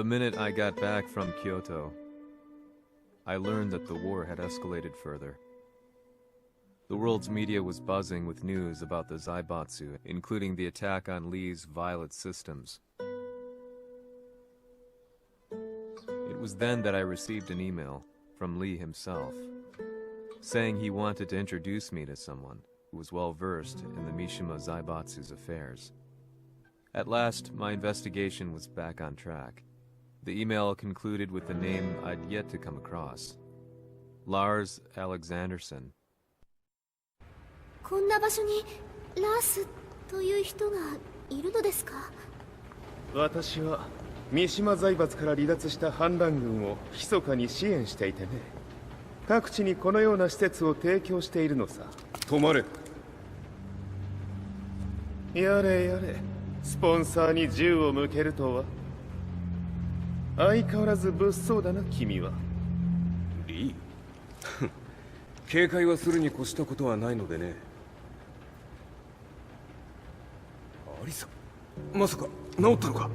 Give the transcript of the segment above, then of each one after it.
minute I got back from Kyoto, I learned that the war had escalated further. The world's media was buzzing with news about the Zaibatsu, including the attack on Lee's Violet systems. It was then that I received an email from Lee himself, saying he wanted to introduce me to someone who was well versed in the Mishima Zaibatsu's affairs. At last, my investigation was back on track. The email concluded with the name I'd yet to come across. Lars Alexanderson. こんな場所にラースという人がいるのですか？私は三島財閥から離脱した反乱軍を密かに支援していてね。各地にこのような施設を提供しているのさ。止まれ。やれやれ、スポンサーに銃を向けるとは。相変わらず物騒だな君は。リー警戒はするに越したことはないのでね。アリサ、まさか治ったのか？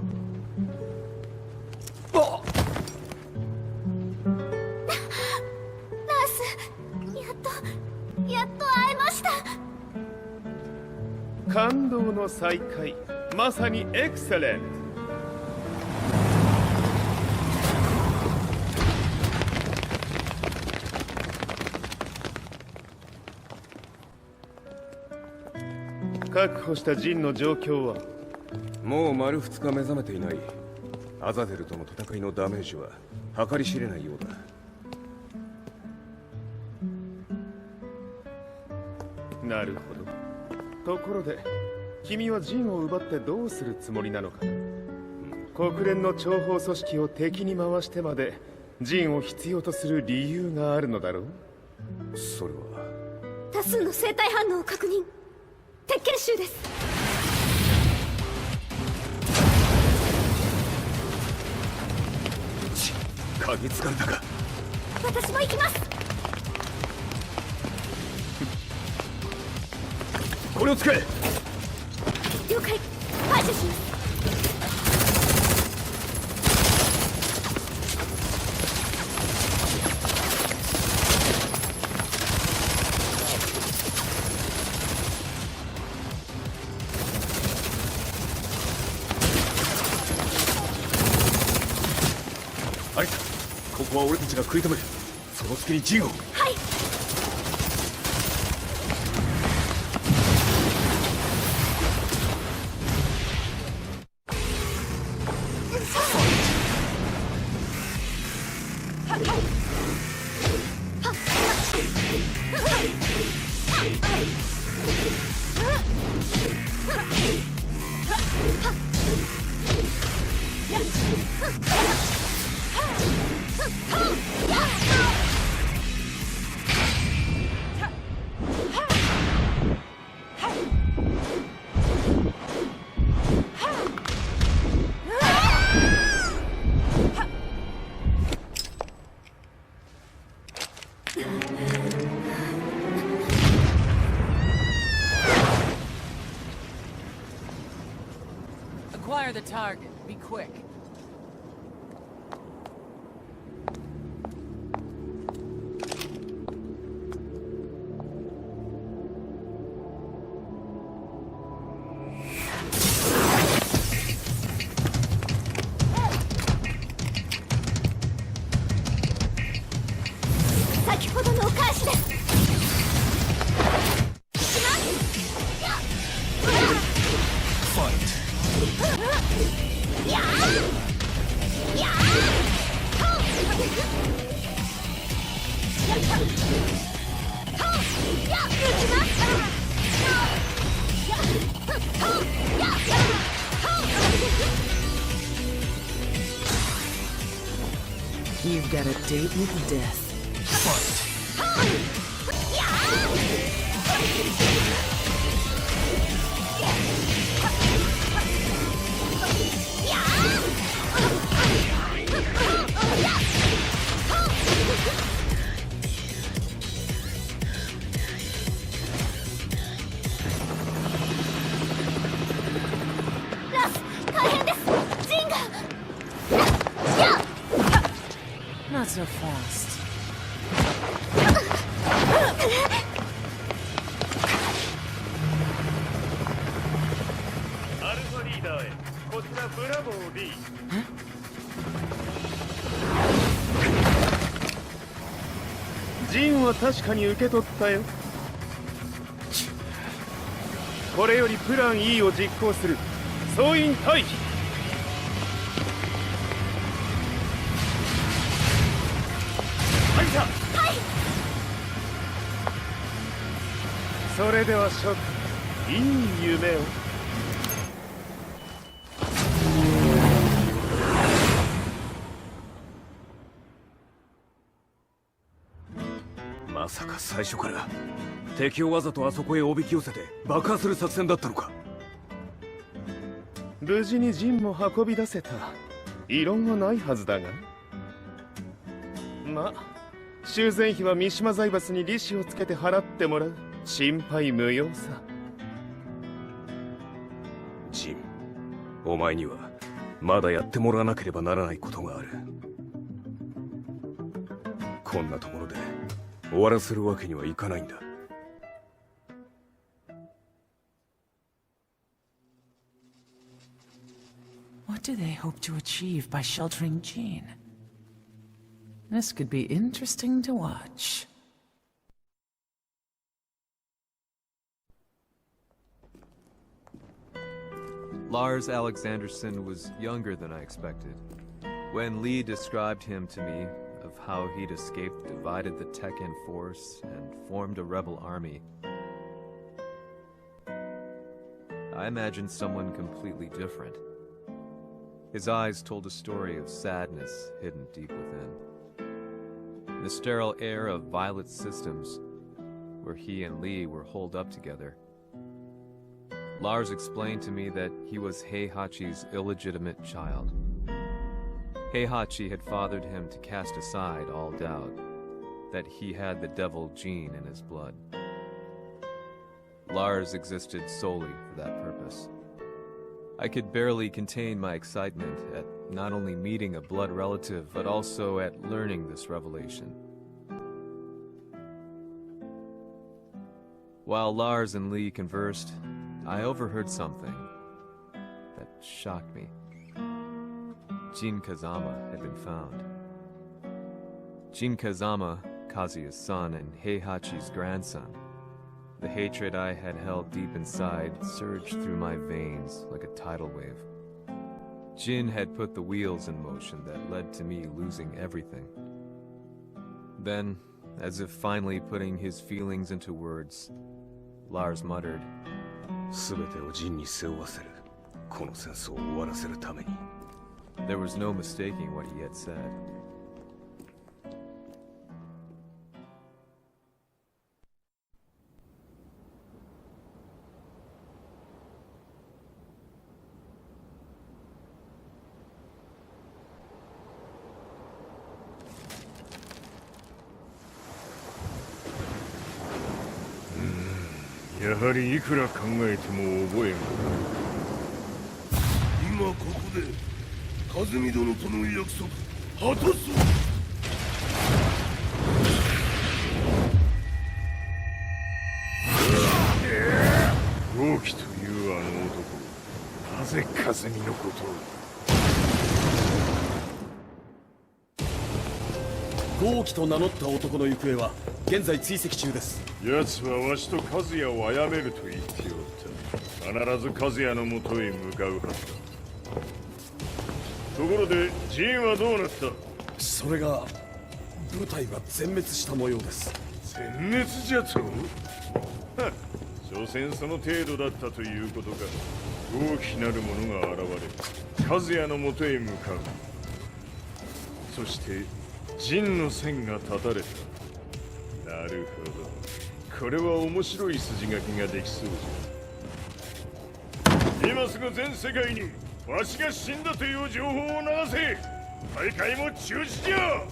あっラース、やっと会えました。感動の再会、まさにエクセレント。確保したジンの状況は？もう丸2日目覚めていない。アザゼルとの戦いのダメージは計り知れないようだ。なるほど。ところで君はジンを奪ってどうするつもりなのかな？国連の諜報組織を敵に回してまでジンを必要とする理由があるのだろう？それは多数の生体反応を確認。鉄拳集です。嗅ぎつかれたか？私も行きます。これを使え。了解。排除します。アリサ、ここは俺たちが食い止める。その隙にジンを。はい。Acquire the target. Be quick. You've got a date with death. Lars, 大変です。ジンが。Not so fast. アルファリーダーへこちらブラボー D。 ジンは確かに受け取ったよ。これよりプラン E を実行する。総員退避。アリサ。はい。それでは諸君、いい夢を。まさか最初から敵をわざとあそこへおびき寄せて爆破する作戦だったのか。無事にジンも運び出せた。異論はないはずだが。ま、修繕費は三島財閥に利子をつけて払ってもらう。心配無用さ。ジン、お前にはまだやってもらわなければならないことがある。こんなところで終わらせるわけにはいかないんだ。What do they hope to achieve by sheltering Jean? This could be interesting to watch. Lars Alexanderson was younger than I expected. When Lee described him to me, of how he'd escaped, divided the Tekken Force, and formed a rebel army, I imagined someone completely different. His eyes told a story of sadness hidden deep within. The sterile air of Violet Systems, where he and Lee were holed up together. Lars explained to me that he was Heihachi's illegitimate child. Heihachi had fathered him to cast aside all doubt that he had the devil gene in his blood. Lars existed solely for that purpose. I could barely contain my excitement at not only meeting a blood relative, but also at learning this revelation. While Lars and Lee conversed, I overheard something that shocked me. Jin Kazama had been found. Jin Kazama, Kazuya's son and Heihachi's grandson. The hatred I had held deep inside surged through my veins like a tidal wave. Jin had put the wheels in motion that led to me losing everything. Then, as if finally putting his feelings into words, Lars muttered, 全てをジンに背負わせる。この戦争を終わらせるために。 There was no mistaking what he had said. Hmm. やはりいくら考えても覚えが今ここで和美殿との約束果たそう。豪輝というあの男、なぜ和美のことを。豪輝と名乗った男の行方は現在追跡中です。奴はわしと和也を殺めると言っておった。必ず和也のもとへ向かうはずだ。ところでジンはどうなった。それが部隊は全滅した模様です。全滅じゃと。所詮その程度だったということか。大きなる者が現れ和也のもとへ向かう。そしてジンの線が断たれた。なるほど。これは面白い筋書きができそうじゃ。今すぐ全世界にわしが死んだという情報を流せ。大会も中止じゃ。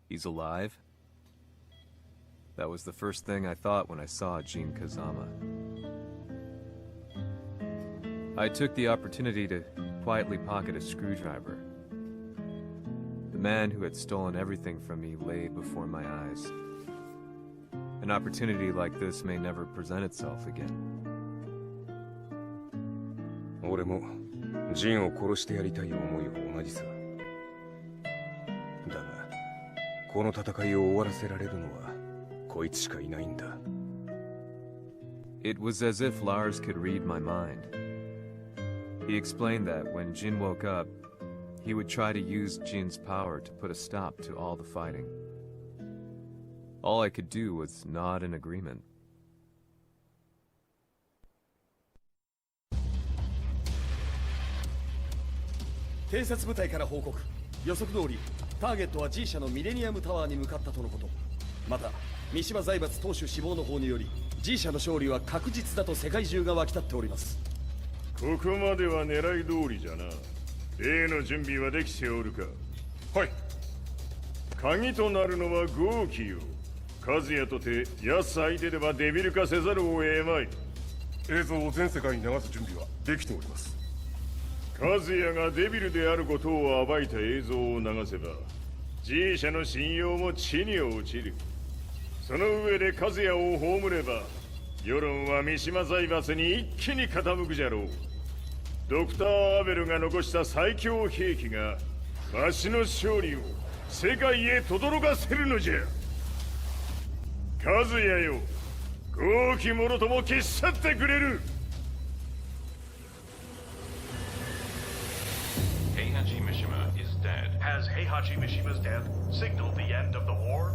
He's alive? That was the first thing I thought when I saw Jin Kazama. I took the opportunity to quietly pocket a screwdriver. The man who had stolen everything from me lay before my eyes. An opportunity like this may never present itself again. 俺もジンを殺してやりたい思いは同じさ。だが、この戦いを終わらせられるのはこいつしかいないんだ。It was as if Lars could read my mind. He explained that when Jin woke up, he would try to use Jin's power to put a stop to all the fighting. All I could do was nod in agreement. 偵察部隊から報告。予測通りターゲットは G 社のミレニアムタワーに向かったとのこと。また三島財閥当主死亡の方により G 社の勝利は確実だと世界中が沸き立っております。ここまでは狙い通りじゃな。例の準備はできておるか。はい。鍵となるのは豪気よ。和也とて奴相手ではデビル化せざるを得まい。映像を全世界に流す準備はできております。和也がデビルであることを暴いた映像を流せば G 社の信用も地に落ちる。その上で和也を葬れば世論は三島財閥に一気に傾くじゃろう。ドクター・アベルが残した最強兵器がわしの勝利を世界へ轟かせるのじゃ。和也よ、豪気者とも消し去ってくれる。Heihachi Mishima is dead. Has Heihachi Mishima's death signaled the end of the war?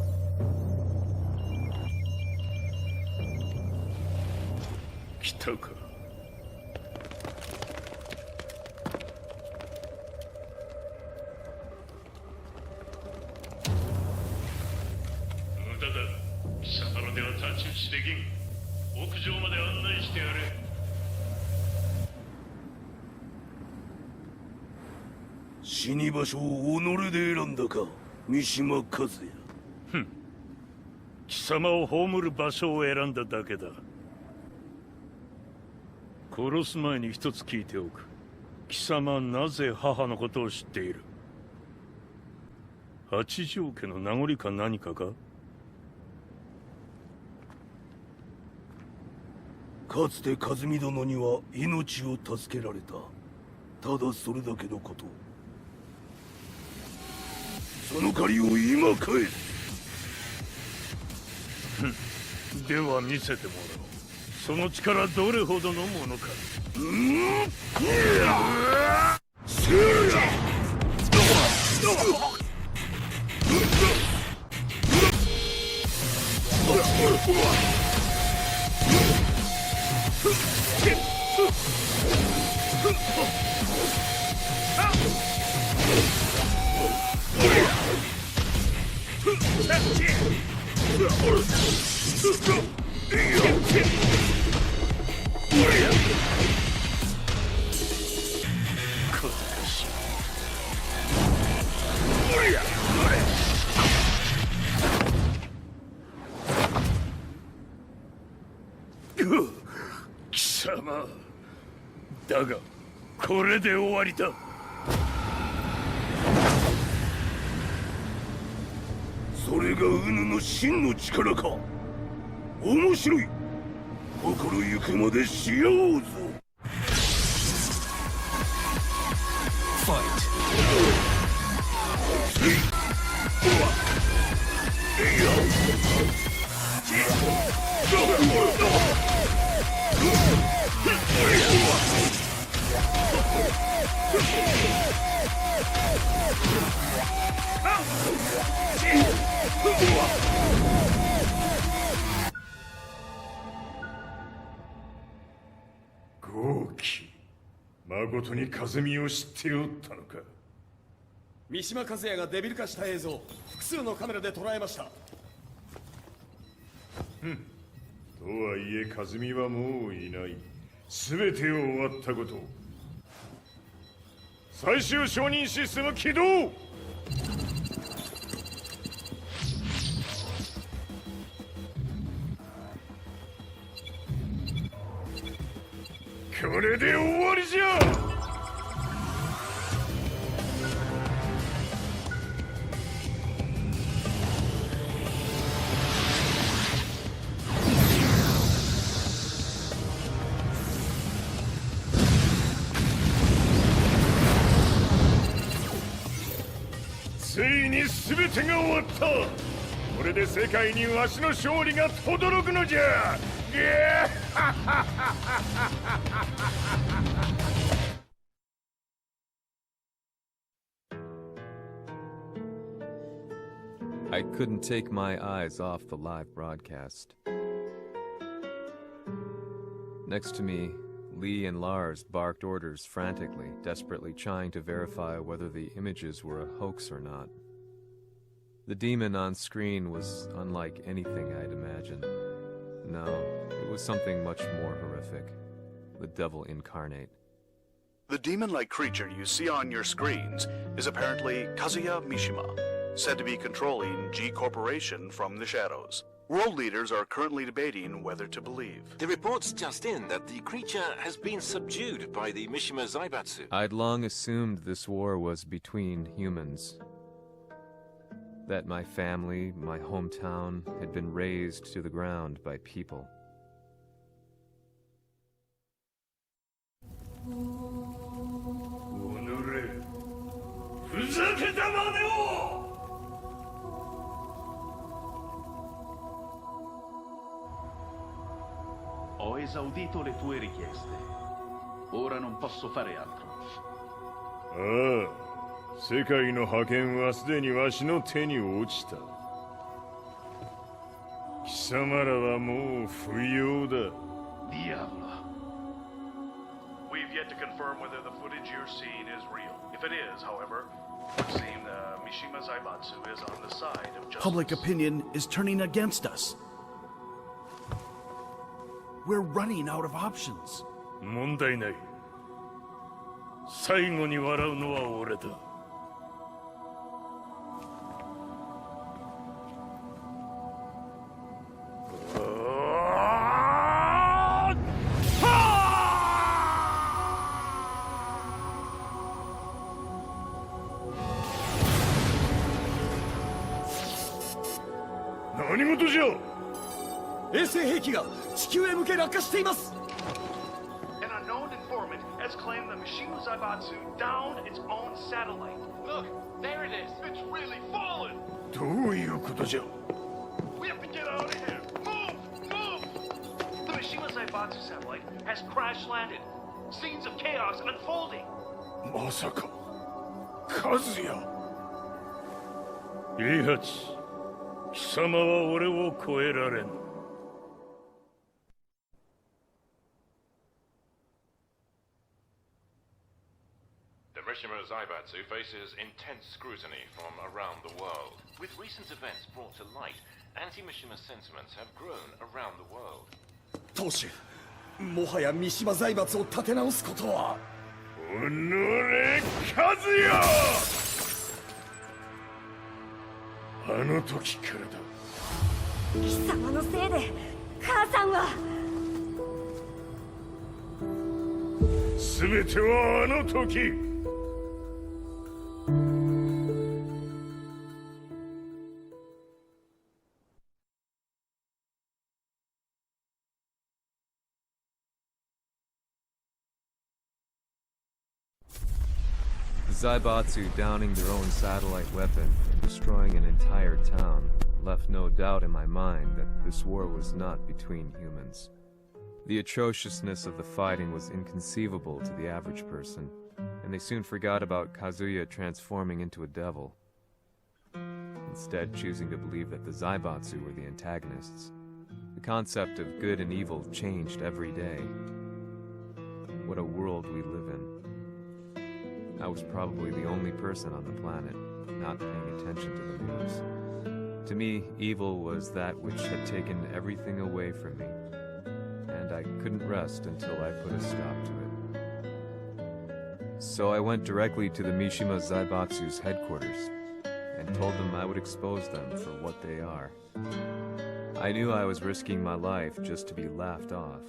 来たか。無駄だ。貴様らでは太刀打ちできん。屋上まで案内してやれ。死に場所を己で選んだか、三島和也。貴様を葬る場所を選んだだけだ。殺す前に一つ聞いておく。貴様なぜ母のことを知っている？八条家の名残か何かか？かつて和美殿には命を助けられた。ただそれだけのこと。その借りを今返す。では見せてもらおう。その力どれほどのものか。貴様だがこれで終わりだ。それがウヌの真の力か。面白い。心ゆくまでしようぞ。豪気、誠に和美を知っておったのか。三島和也がデビル化した映像、複数のカメラで捉えました。とはいえ和美はもういない。全てを終わったこと。最終承認システム起動。これで終わりじゃ。ついに全てが終わった。これで世界にわしの勝利が轟くのじゃ。I couldn't take my eyes off the live broadcast. Next to me, Lee and Lars barked orders frantically, desperately trying to verify whether the images were a hoax or not. The demon on screen was unlike anything I'd imagined. No, it was something much more horrific. The devil incarnate. The demon-like creature you see on your screens is apparently Kazuya Mishima, said to be controlling G Corporation from the shadows. World leaders are currently debating whether to believe. The report's just in that the creature has been subdued by the Mishima Zaibatsu. I'd long assumed this war was between humans. That my family, my hometown, had been razed to the ground by people. Ho esaudito le tue richieste. Ora non posso fare altro. ああ、世界の覇権はすでにわしの手に落ちた。貴様らはもう不要だ。Diavolo. We've yet to confirm whether the footage you're seeing is real. If it is, however, it would seem the Mishima Zaibatsu is on the side of justice. Public opinion is turning against us. We're running out of options. 問題ない。最後に笑うのは俺だ。何事じゃ。衛星兵器が地球へ向け落下しています。 An unknown informant has claimed the Mishima Zaibatsu downed its own satellite. Look, there it is. It's really fallen. どういうことじゃ。 We have to get out of here. Move! Move! The Mishima Zaibatsu satellite has crash landed. Scenes of chaos unfolding. まさか、和也。Heihachi、貴様は俺を超えられん。The Mishima Zaibatsu faces intense scrutiny from around the world. With recent events brought to light, anti-Mishima sentiments have grown around the world. 当主、もはや三島財閥を立て直すことは。おのれ、和也！あの時からだ。貴様のせいで母さんは。全てはあの時。Zaibatsu downing their own satellite weapon and destroying an entire town left no doubt in my mind that this war was not between humans. The atrociousness of the fighting was inconceivable to the average person, and they soon forgot about Kazuya transforming into a devil, instead choosing to believe that the Zaibatsu were the antagonists. The concept of good and evil changed every day. What a world we live in. I was probably the only person on the planet not paying attention to the news. To me, evil was that which had taken everything away from me, and I couldn't rest until I put a stop to it. So I went directly to the Mishima Zaibatsu's headquarters, and told them I would expose them for what they are. I knew I was risking my life just to be laughed off,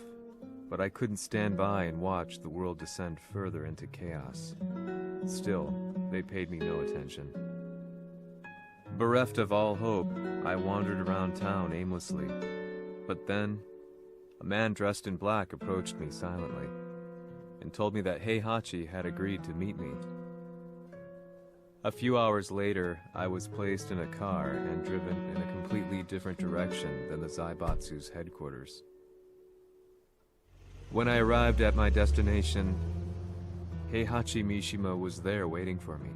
but I couldn't stand by and watch the world descend further into chaos. Still, they paid me no attention. Bereft of all hope, I wandered around town aimlessly. But then, a man dressed in black approached me silently and told me that Heihachi had agreed to meet me. A few hours later, I was placed in a car and driven in a completely different direction than the Zaibatsu's headquarters. When I arrived at my destination, Heihachi Mishima was there waiting for me.